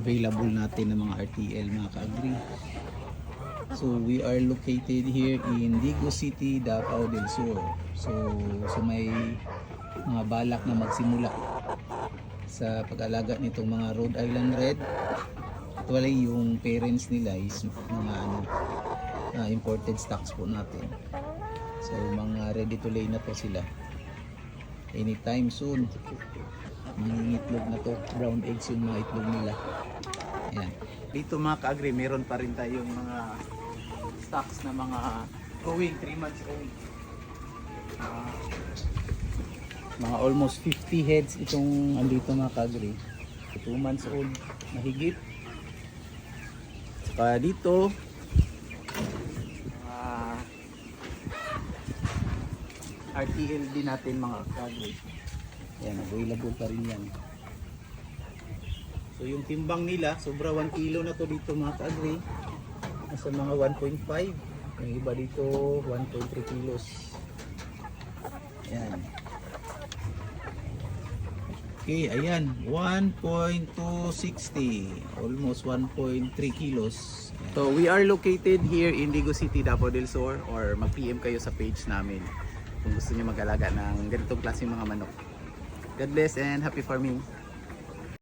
available natin ng mga RTL mga ka-agri. So we are located here in Digo City, Davao del Sur. So may mga balak na magsimula sa pag-alaga nitong mga Rhode Island Red. Actually yung parents nila is mga imported stocks po natin. So mga ready to lay na to sila anytime soon. Mangingitlog na to, brown eggs yung mga itlog nila. Ayan. Dito mga ka-agri, meron pa rin tayong mga stocks na mga growing 3 months old. Mga almost 50 heads itong andito mga ka-agri. 2 months old mahigit. Saka dito RTL din natin mga ka-agri. Yan, available pa rin yan. So yung timbang nila, sobra 1 kilo na to dito mga ka-agri. Nasa mga 1.5. Yung iba dito 1.3 kilos. Yan. Okay, ayan. 1.260. Almost 1.3 kilos. Ayan. So we are located here in Digo City, Davao del Sur, or mag-PM kayo sa page namin kung gusto niyo mag-alaga ng ganitong klaseng mga manok. God bless and happy farming!